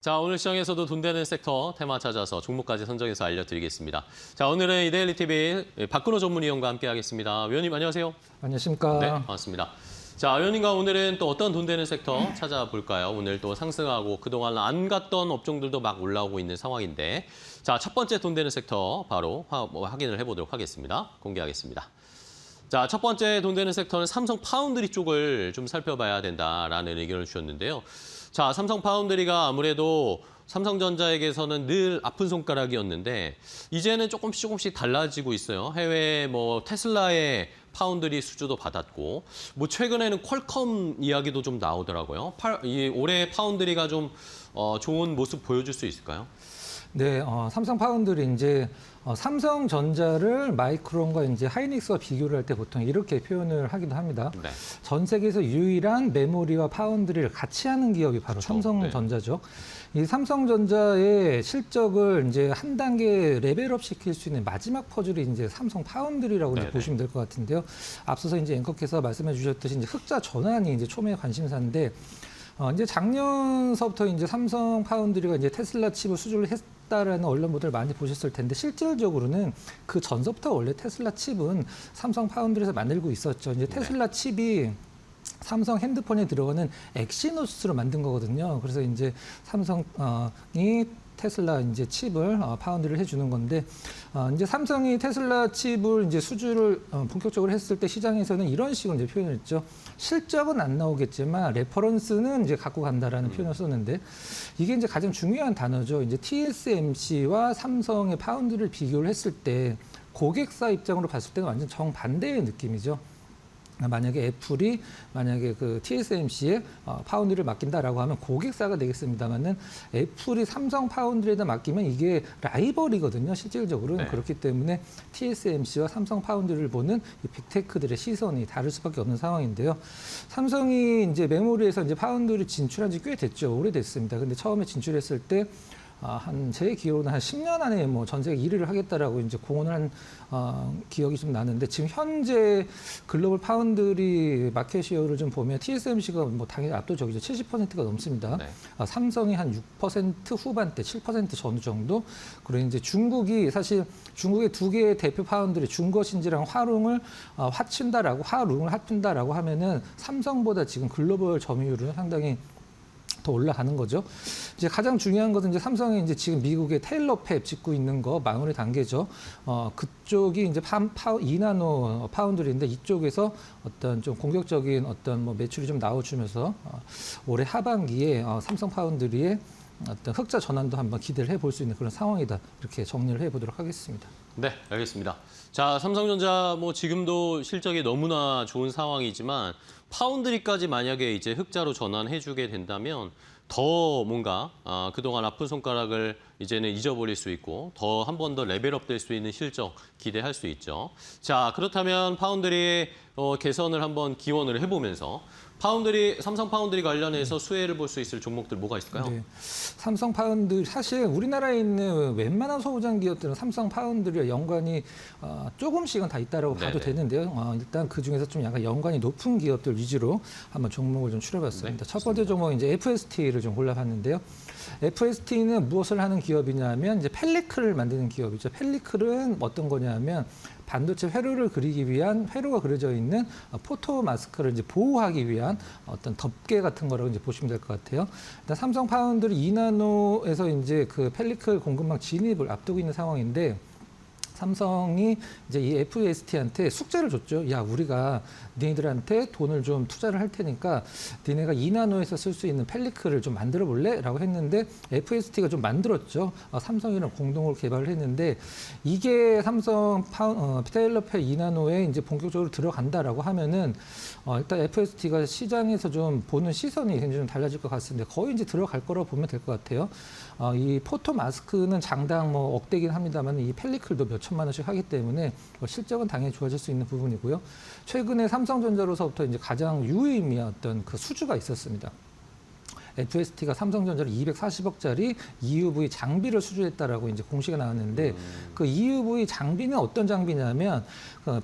자, 오늘 시장에서도 돈 되는 섹터 테마 찾아서 종목까지 선정해서 알려드리겠습니다. 자, 오늘은 이데일리 TV 박근호 전문위원과 함께하겠습니다. 위원님 안녕하세요. 안녕하십니까. 네, 반갑습니다. 자, 위원님과 오늘은 또 어떤 돈 되는 섹터 찾아볼까요? 오늘 또 상승하고 그동안 안 갔던 업종들도 막 올라오고 있는 상황인데, 자, 첫 번째 돈 되는 섹터 바로 확인을 해보도록 하겠습니다. 공개하겠습니다. 자, 첫 번째 돈 되는 섹터는 삼성 파운드리 쪽을 좀 살펴봐야 된다라는 의견을 주셨는데요. 자, 삼성 파운드리가 아무래도 삼성전자에게서는 늘 아픈 손가락이었는데 이제는 조금씩 달라지고 있어요. 해외 테슬라의 파운드리 수주도 받았고 최근에는 퀄컴 이야기도 좀 나오더라고요. 올해 파운드리가 좀 좋은 모습 보여줄 수 있을까요? 네, 삼성 파운드리 이제 삼성전자를 마이크론과 이제 하이닉스와 비교를 할 때 보통 이렇게 표현을 하기도 합니다. 네. 전 세계에서 유일한 메모리와 파운드리를 같이 하는 기업이 바로 그렇죠. 삼성전자죠. 네. 이 삼성전자의 실적을 이제 한 단계 레벨업 시킬 수 있는 마지막 퍼즐이 이제 삼성 파운드리라고 이제 보시면 될 것 같은데요. 앞서서 이제 앵커께서 말씀해 주셨듯이 이제 흑자 전환이 이제 초미의 관심사인데 이제 작년서부터 이제 삼성 파운드리가 이제 테슬라 칩을 수주를 했다라는 언론 보도를 많이 보셨을 텐데 실질적으로는 그 전서부터 원래 테슬라 칩은 삼성 파운드리에서 만들고 있었죠. 이제 테슬라 칩이 삼성 핸드폰에 들어가는 엑시노스로 만든 거거든요. 그래서 이제 삼성이 테슬라 이제 칩을 파운드를 해주는 건데 이제 삼성이 테슬라 칩을 이제 수주를 본격적으로 했을 때 시장에서는 이런 식으로 이제 표현을 했죠. 실적은 안 나오겠지만 레퍼런스는 이제 갖고 간다라는 표현을 썼는데 이게 이제 가장 중요한 단어죠. 이제 TSMC와 삼성의 파운드를 비교를 했을 때 고객사 입장으로 봤을 때는 완전 정반대의 느낌이죠. 만약에 애플이 만약에 그 TSMC에 파운드를 맡긴다라고 하면 고객사가 되겠습니다만은 애플이 삼성 파운드에다 맡기면 이게 라이벌이거든요. 실질적으로는. 네. 그렇기 때문에 TSMC와 삼성 파운드를 보는 이 빅테크들의 시선이 다를 수밖에 없는 상황인데요. 삼성이 이제 메모리에서 이제 파운드를 진출한 지 꽤 됐죠. 오래됐습니다. 근데 처음에 진출했을 때 제 기억으로는 한 10년 안에 전 세계 1위를 하겠다라고 이제 공언을 한 기억이 좀 나는데 지금 현재 글로벌 파운드리 마켓 시어를 좀 보면 TSMC가 당연히 압도적이죠. 70%가 넘습니다. 네. 삼성이 한 6% 후반대, 7% 전후 정도. 그리고 이제 중국이 사실 중국의 두 개의 대표 파운드리 중거신지랑 화룽을 합친다라고 하면은 삼성보다 지금 글로벌 점유율은 상당히 더 올라가는 거죠. 이제 가장 중요한 것은 이제 삼성이 이제 지금 미국의 테일러 팹 짓고 있는 거 마무리 단계죠. 그쪽이 이제 2나노 파운드리인데 이쪽에서 어떤 좀 공격적인 어떤 매출이 좀 나와주면서 올해 하반기에 삼성 파운드리의 어떤 흑자 전환도 한번 기대를 해볼 수 있는 그런 상황이다. 이렇게 정리를 해보도록 하겠습니다. 네, 알겠습니다. 자, 삼성전자 지금도 실적이 너무나 좋은 상황이지만 파운드리까지 만약에 이제 흑자로 전환해주게 된다면 더 뭔가 그동안 아픈 손가락을 이제는 잊어버릴 수 있고 더 한 번 더 레벨업 될 수 있는 실적 기대할 수 있죠. 자, 그렇다면 파운드리의 개선을 한번 기원을 해보면서 삼성 파운드리 관련해서 수혜를 볼 수 있을 종목들 뭐가 있을까요? 네. 삼성 파운드리 사실 우리나라에 있는 웬만한 소부장 기업들은 삼성 파운드리와 연관이 조금씩은 다 있다라고 봐도 되는데요. 일단 그 중에서 좀 약간 연관이 높은 기업들 위주로 한번 종목을 좀 추려봤습니다. 첫 번째 종목은 이제 FST를 좀 골라봤는데요. FST는 무엇을 하는 기업이냐면 이제 펠리클을 만드는 기업이죠. 펠리클은 어떤 거냐면 반도체 회로를 그리기 위한 회로가 그려져 있는 포토 마스크를 이제 보호하기 위한 어떤 덮개 같은 거라고 이제 보시면 될 것 같아요. 일단 삼성 파운드리 2나노에서 이제 그 펠리클 공급망 진입을 앞두고 있는 상황인데 삼성이 이제 이 FST한테 숙제를 줬죠. 야, 우리가 니네들한테 돈을 좀 투자를 할 테니까 니네가 2나노에서 쓸 수 있는 펠리클을 좀 만들어 볼래? 라고 했는데 FST가 좀 만들었죠. 삼성이랑 공동으로 개발을 했는데 이게 삼성 테일러팹 2나노에 이제 본격적으로 들어간다라고 하면은 일단 FST가 시장에서 좀 보는 시선이 굉장히 좀 달라질 것 같습니다. 거의 이제 들어갈 거라고 보면 될 것 같아요. 이 포토 마스크는 장당 억대긴 합니다만 이 펠리클도 몇 천만 원씩 하기 때문에 실적은 당연히 좋아질 수 있는 부분이고요. 최근에 삼성전자로서부터 이제 가장 유의미한 어떤 그 수주가 있었습니다. FST가 삼성전자를 240억짜리 EUV 장비를 수주했다라고 이제 공시가 나왔는데 그 EUV 장비는 어떤 장비냐면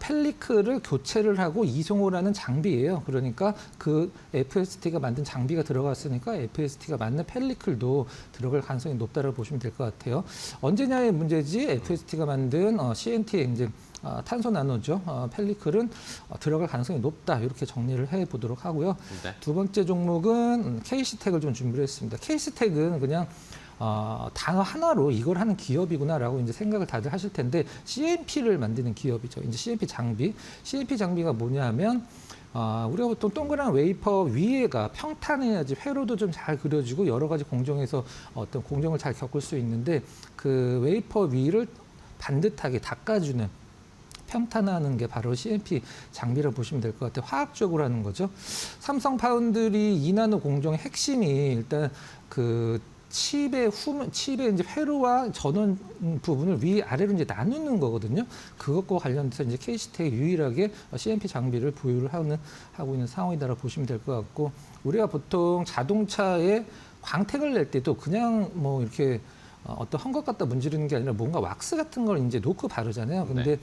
펠리클을 교체를 하고 이송을 하는 장비예요. 그러니까 그 FST가 만든 장비가 들어갔으니까 FST가 만든 펠리클도 들어갈 가능성이 높다고 보시면 될 것 같아요. 언제냐의 문제지 FST가 만든 CNT의 이제 탄소 나노죠. 펠리클은 들어갈 가능성이 높다. 이렇게 정리를 해보도록 하고요. 네. 두 번째 종목은 KC텍을 좀 준비를 했습니다. KC텍은 그냥 단어 하나로 이걸 하는 기업이구나라고 이제 생각을 다들 하실 텐데 CMP를 만드는 기업이죠. 이제 CMP 장비. CMP 장비가 뭐냐 하면 우리가 보통 동그란 웨이퍼 위에가 평탄해야지 회로도 좀 잘 그려지고 여러 가지 공정에서 어떤 공정을 잘 겪을 수 있는데 그 웨이퍼 위를 반듯하게 닦아주는 평탄화하는 게 바로 CMP 장비라고 보시면 될 것 같아요. 화학적으로 하는 거죠. 삼성 파운드리 2나노 공정의 핵심이 일단 그 칩의 이제 회로와 전원 부분을 위아래로 이제 나누는 거거든요. 그것과 관련해서 이제 KC텍이 유일하게 CMP 장비를 보유를 하고 있는 상황이다라고 보시면 될 것 같고, 우리가 보통 자동차에 광택을 낼 때도 그냥 뭐 이렇게 어떤 헝겊 갖다 문지르는 게 아니라 뭔가 왁스 같은 걸 이제 놓고 바르잖아요. 근데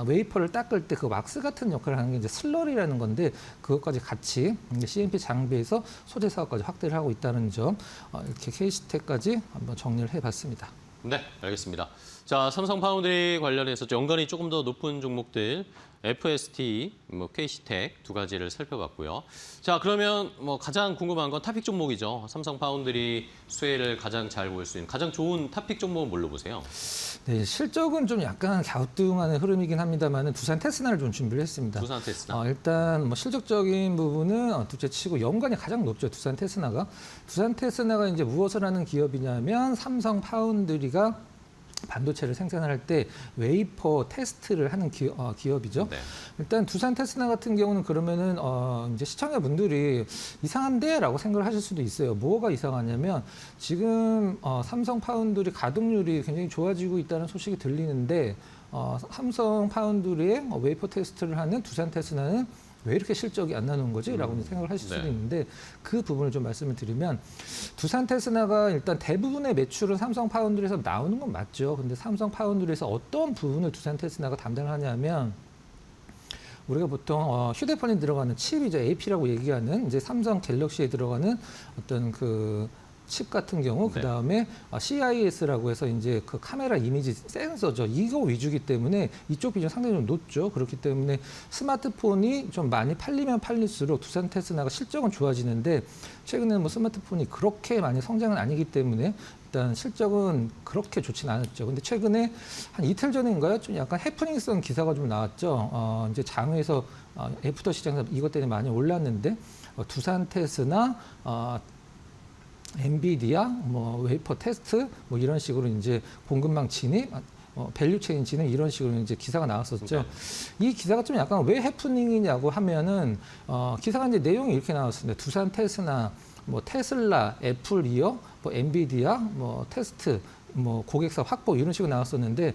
웨이퍼를 닦을 때 그 왁스 같은 역할을 하는 게 이제 슬러리라는 건데 그것까지 같이 이제 CMP 장비에서 소재 사업까지 확대를 하고 있다는 점, 이렇게 KC텍까지 한번 정리를 해봤습니다. 네, 알겠습니다. 자, 삼성 파운드리 관련해서 연관이 조금 더 높은 종목들 FST, KC텍 두 가지를 살펴봤고요. 자, 그러면 가장 궁금한 건 탑픽 종목이죠. 삼성 파운드리 수혜를 가장 잘 볼 수 있는 가장 좋은 탑픽 종목은 뭘로 보세요? 네, 실적은 좀 약간 갸우뚱하는 흐름이긴 합니다만 두산 테스나를 좀 준비를 했습니다. 두산 테스나. 일단 실적적인 부분은 둘째치고 연관이 가장 높죠. 두산 테스나가 이제 무엇을 하는 기업이냐면 삼성 파운드리가 반도체를 생산할 때 웨이퍼 테스트를 하는 기업이죠. 네. 일단 두산 테스나 같은 경우는 그러면은 이제 시청자분들이 이상한데라고 생각을 하실 수도 있어요. 뭐가 이상하냐면 지금 삼성 파운드리 가동률이 굉장히 좋아지고 있다는 소식이 들리는데 삼성 파운드리의 웨이퍼 테스트를 하는 두산 테스나는 왜 이렇게 실적이 안 나오는 거지? 라고 생각을 하실 수도 있는데 그 부분을 좀 말씀을 드리면 두산 테스나가 일단 대부분의 매출은 삼성 파운드리에서 나오는 건 맞죠. 근데 삼성 파운드리에서 어떤 부분을 두산 테스나가 담당을 하냐면 우리가 보통 휴대폰에 들어가는 칩이죠. AP라고 얘기하는 이제 삼성 갤럭시에 들어가는 어떤 그 칩 같은 경우, 그 다음에 CIS라고 해서 이제 그 카메라 이미지 센서죠. 이거 위주기 때문에 이쪽 비중이 상당히 좀 높죠. 그렇기 때문에 스마트폰이 좀 많이 팔리면 팔릴수록 두산 테스나가 실적은 좋아지는데 최근에는 스마트폰이 그렇게 많이 성장은 아니기 때문에 일단 실적은 그렇게 좋지는 않았죠. 근데 최근에 한 이틀 전인가요? 좀 약간 해프닝성 기사가 좀 나왔죠. 이제 장외에서 애프터 시장에서 이것 때문에 많이 올랐는데 두산 테스나 엔비디아, 웨이퍼 테스트, 이런 식으로 이제 공급망 진입, 밸류 체인 진입 이런 식으로 이제 기사가 나왔었죠. 이 기사가 좀 약간 왜 해프닝이냐고 하면은 기사가 이제 내용이 이렇게 나왔습니다. 두산 테스나, 테슬라, 애플 이어, 엔비디아, 테스트, 고객사 확보 이런 식으로 나왔었는데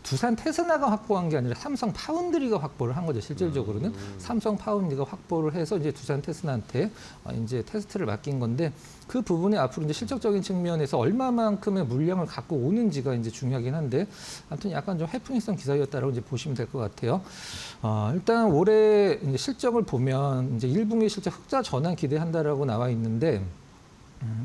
두산 테스나가 확보한 게 아니라 삼성 파운드리가 확보를 한 거죠. 실질적으로는 삼성 파운드리가 확보를 해서 이제 두산 테스나한테 이제 테스트를 맡긴 건데 그 부분이 앞으로 이제 실적적인 측면에서 얼마만큼의 물량을 갖고 오는지가 이제 중요하긴 한데 아무튼 약간 좀 해프닝성 기사였다라고 이제 보시면 될 것 같아요. 일단 올해 이제 실적을 보면 이제 1분기 실적 흑자 전환 기대한다라고 나와 있는데.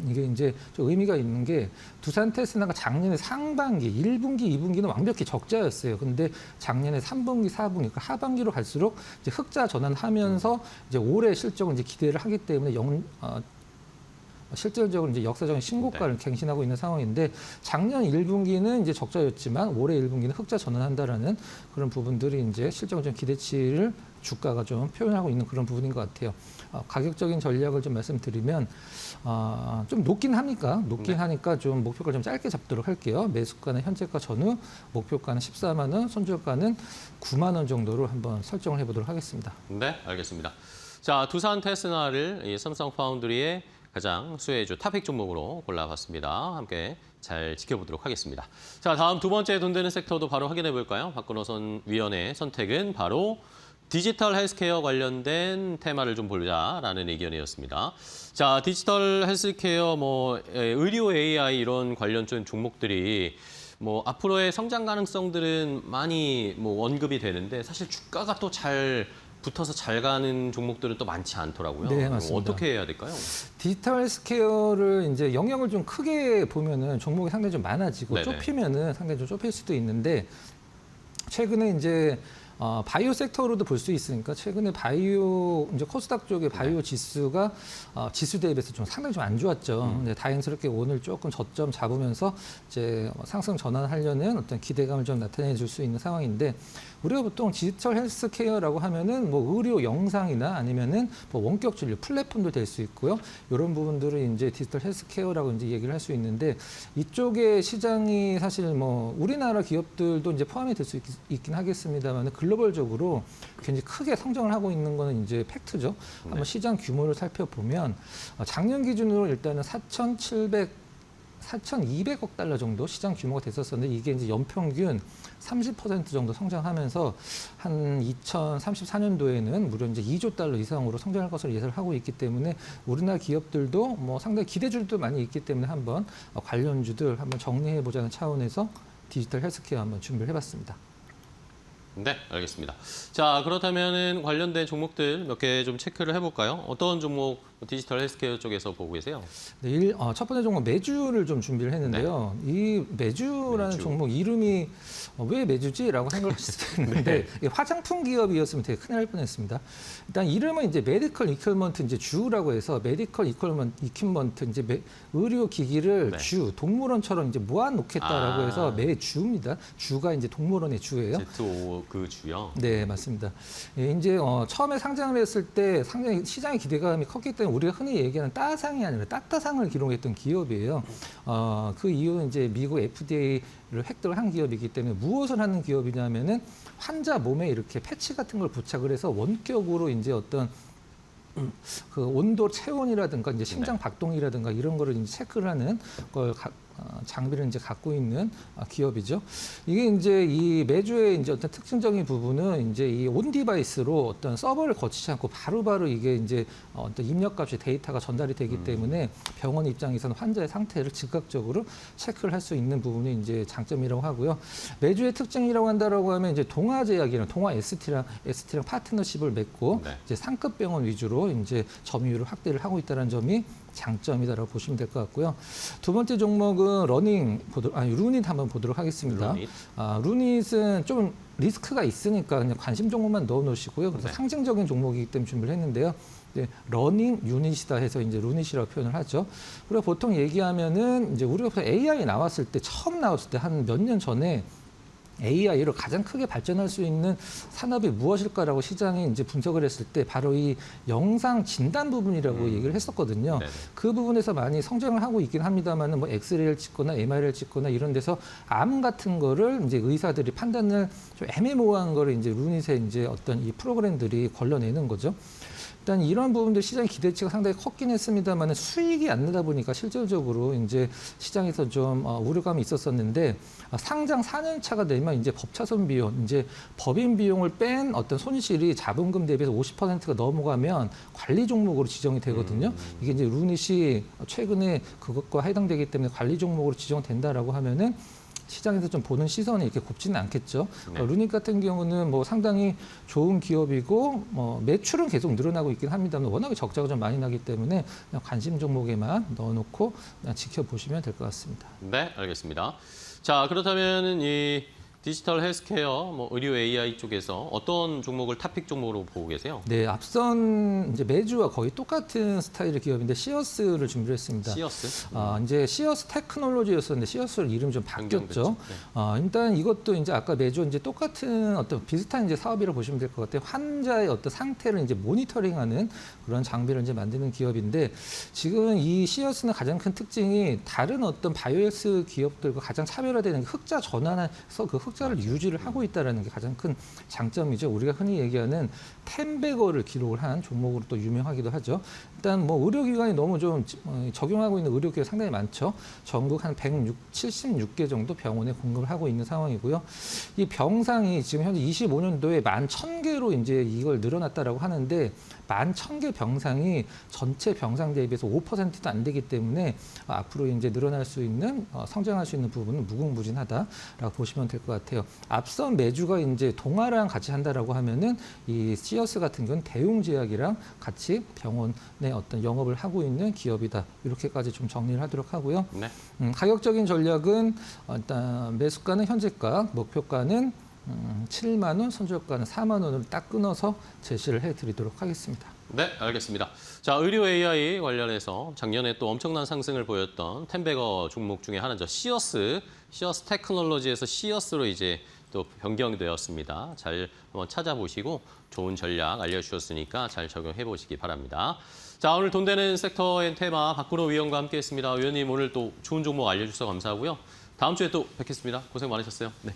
이게 이제 좀 의미가 있는 게 두산 테스나가 작년에 상반기, 1분기, 2분기는 완벽히 적자였어요. 근데 작년에 3분기, 4분기, 그러니까 하반기로 갈수록 이제 흑자 전환하면서 이제 올해 실적을 이제 기대를 하기 때문에 실질적으로 이제 역사적인 신고가를 갱신하고 있는 상황인데 작년 1분기는 이제 적자였지만 올해 1분기는 흑자 전환한다라는 그런 부분들이 이제 실적을 좀 기대치를 주가가 좀 표현하고 있는 그런 부분인 것 같아요. 가격적인 전략을 좀 말씀드리면 좀 높긴 하니까 하니까 좀 목표가를 좀 짧게 잡도록 할게요. 매수가는 현재가 전후, 목표가는 14만 원, 손절가는 9만 원 정도로 한번 설정을 해보도록 하겠습니다. 네, 알겠습니다. 자, 두산 테스나를 이 삼성 파운드리의 가장 수혜주 탑픽 종목으로 골라봤습니다. 함께 잘 지켜보도록 하겠습니다. 자, 다음 두 번째 돈 되는 섹터도 바로 확인해 볼까요? 박근호 위원의 선택은 바로 디지털 헬스케어 관련된 테마를 좀 보자라는 의견이었습니다. 자, 디지털 헬스케어, 의료 AI 이런 관련된 종목들이 앞으로의 성장 가능성들은 많이 언급이 되는데 사실 주가가 또 잘 붙어서 잘 가는 종목들은 또 많지 않더라고요. 네, 맞습니다. 어떻게 해야 될까요? 디지털 헬스케어를 이제 영역을 좀 크게 보면은 종목이 상당히 좀 많아지고 네네. 좁히면은 상당히 좀 좁힐 수도 있는데 최근에 이제 바이오 섹터로도 볼 수 있으니까 최근에 바이오 이제 코스닥 쪽의 바이오 지수가 지수 대비해서 좀 상당히 좀 안 좋았죠. 근데 다행스럽게 오늘 조금 저점 잡으면서 이제 상승 전환하려는 어떤 기대감을 좀 나타내 줄 수 있는 상황인데 우리가 보통 디지털 헬스케어라고 하면은 의료 영상이나 아니면은 원격 진료 플랫폼도 될 수 있고요. 이런 부분들을 이제 디지털 헬스케어라고 이제 얘기를 할 수 있는데 이쪽의 시장이 사실 우리나라 기업들도 이제 포함이 될 수 있긴 하겠습니다만 글로벌적으로 굉장히 크게 성장을 하고 있는 거는 이제 팩트죠. 한번 시장 규모를 살펴보면 작년 기준으로 일단은 4,200억 달러 정도 시장 규모가 됐었었는데 이게 이제 연평균 30% 정도 성장하면서 한 2034년도에는 무려 이제 2조 달러 이상으로 성장할 것으로 예상을 하고 있기 때문에 우리나라 기업들도 상당히 기대줄도 많이 있기 때문에 한번 관련주들 한번 정리해 보자는 차원에서 디지털 헬스케어 한번 준비를 해봤습니다. 네, 알겠습니다. 자, 그렇다면은 관련된 종목들 몇 개 좀 체크를 해볼까요? 어떤 종목 디지털 헬스케어 쪽에서 보고 계세요? 네, 첫 번째 종목 메주를 좀 준비를 했는데요. 이 메주라는 메주. 종목 이름이 왜 메주지라고 생각하실 수도 있는데 이게 화장품 기업이었으면 되게 큰일 날 뻔했습니다. 일단 이름은 이제 메디컬 이퀄먼트 이제 주라고 해서 메디컬 이퀄먼트 이제 의료 기기를 네. 주 동물원처럼 이제 모아 놓겠다라고 해서 메주입니다. 주가 이제 동물원의 주예요. ZO 그 주요? 네, 맞습니다. 예, 이제 처음에 상장을 했을 때 상당히 시장의 기대감이 컸기 때문에 우리가 흔히 얘기하는 따상이 아니라 따따상을 기록했던 기업이에요. 그 이유는 이제 미국 FDA를 획득을 한 기업이기 때문에 무엇을 하는 기업이냐면은 환자 몸에 이렇게 패치 같은 걸 부착을 해서 원격으로 이제 어떤 그 온도 체온이라든가 이제 심장 박동이라든가 이런 거를 이제 체크를 하는 걸 장비를 이제 갖고 있는 기업이죠. 이게 이제 이 메주의 이제 어떤 특징적인 부분은 이제 이 온 디바이스로 어떤 서버를 거치지 않고 바로바로 이게 이제 어떤 입력값이 데이터가 전달이 되기 때문에 병원 입장에서는 환자의 상태를 즉각적으로 체크를 할 수 있는 부분이 이제 장점이라고 하고요. 메주의 특징이라고 한다라고 하면 이제 동아제약이랑 동아 ST랑 파트너십을 맺고 이제 상급 병원 위주로 이제 점유율을 확대를 하고 있다는 점이 장점이다라고 보시면 될 것 같고요. 두 번째 종목은 루닛 한번 보도록 하겠습니다. 루닛은 좀 리스크가 있으니까 그냥 관심 종목만 넣어 놓으시고요. 그래서 상징적인 종목이기 때문에 준비를 했는데요. 러닝 유닛이다 해서 이제 루닛이라고 표현을 하죠. 그리고 보통 얘기하면은 이제 우리가 AI 나왔을 때 처음 나왔을 때 한 몇 년 전에 AI로 가장 크게 발전할 수 있는 산업이 무엇일까라고 시장이 이제 분석을 했을 때 바로 이 영상 진단 부분이라고 얘기를 했었거든요. 네네. 그 부분에서 많이 성장을 하고 있긴 합니다만은 엑스레이를 찍거나 MRI를 찍거나 이런 데서 암 같은 거를 이제 의사들이 판단을 좀 애매모호한 거를 이제 루닛에 이제 어떤 이 프로그램들이 걸러내는 거죠. 일단 이런 부분들 시장의 기대치가 상당히 컸긴 했습니다만 수익이 안 나다 보니까 실질적으로 이제 시장에서 좀 우려감이 있었었는데 상장 4년 차가 되면 이제 법차손 비용, 이제 법인 비용을 뺀 어떤 손실이 자본금 대비해서 50%가 넘어가면 관리 종목으로 지정이 되거든요. 이게 이제 루닛이 최근에 그것과 해당되기 때문에 관리 종목으로 지정된다라고 하면은 시장에서 좀 보는 시선이 이렇게 곱지는 않겠죠. 루닛 같은 경우는 상당히 좋은 기업이고 매출은 계속 늘어나고 있긴 합니다만 워낙에 적자가 좀 많이 나기 때문에 그냥 관심 종목에만 넣어놓고 그냥 지켜보시면 될 것 같습니다. 네, 알겠습니다. 자, 그렇다면 이 디지털 헬스케어, 의료 AI 쪽에서 어떤 종목을 탑픽 종목으로 보고 계세요? 네, 앞선 이제 메주와 거의 똑같은 스타일의 기업인데 시어스를 준비를 했습니다. 시어스? 이제 시어스 테크놀로지였었는데 시어스로 이름이 좀 바뀌었죠. 네. 일단 이것도 이제 아까 메주 이제 똑같은 어떤 비슷한 이제 사업이라고 보시면 될 것 같아요. 환자의 어떤 상태를 이제 모니터링하는 그런 장비를 이제 만드는 기업인데 지금 이 시어스는 가장 큰 특징이 다른 어떤 바이오헬스 기업들과 가장 차별화되는 흑자 전환해서 그 흑자 흑자를 유지를 하고 있다는 게 가장 큰 장점이죠. 우리가 흔히 얘기하는 텐베거를 기록을 한 종목으로 또 유명하기도 하죠. 일단 뭐 의료기관이 너무 좀 적용하고 있는 의료기관이 상당히 많죠. 전국 한 176개 정도 병원에 공급을 하고 있는 상황이고요. 이 병상이 지금 현재 25년도에 11,000개로 이제 이걸 늘어났다라고 하는데 11,000개 병상이 전체 병상 대비해서 5%도 안 되기 때문에 앞으로 이제 늘어날 수 있는 성장할 수 있는 부분은 무궁무진하다라고 보시면 될 것 같아요. 앞선 매주가 이제 동아랑 같이 한다라고 하면은 이 시어스 같은 경우는 대웅제약이랑 같이 병원의 어떤 영업을 하고 있는 기업이다. 이렇게까지 좀 정리를 하도록 하고요. 네. 가격적인 전략은 일단 매수가는 현재가, 목표가는 7만 원, 손절가는 4만 원으로 딱 끊어서 제시를 해드리도록 하겠습니다. 네, 알겠습니다. 자, 의료 AI 관련해서 작년에 또 엄청난 상승을 보였던 텐베거 종목 중에 하나죠. 시어스 테크놀로지에서 시어스로 이제 또 변경되었습니다. 잘 한번 찾아보시고 좋은 전략 알려주셨으니까 잘 적용해 보시기 바랍니다. 자, 오늘 돈 되는 섹터의 테마 박근호 위원과 함께했습니다. 위원님 오늘 또 좋은 종목 알려주셔서 감사하고요. 다음 주에 또 뵙겠습니다. 고생 많으셨어요. 네.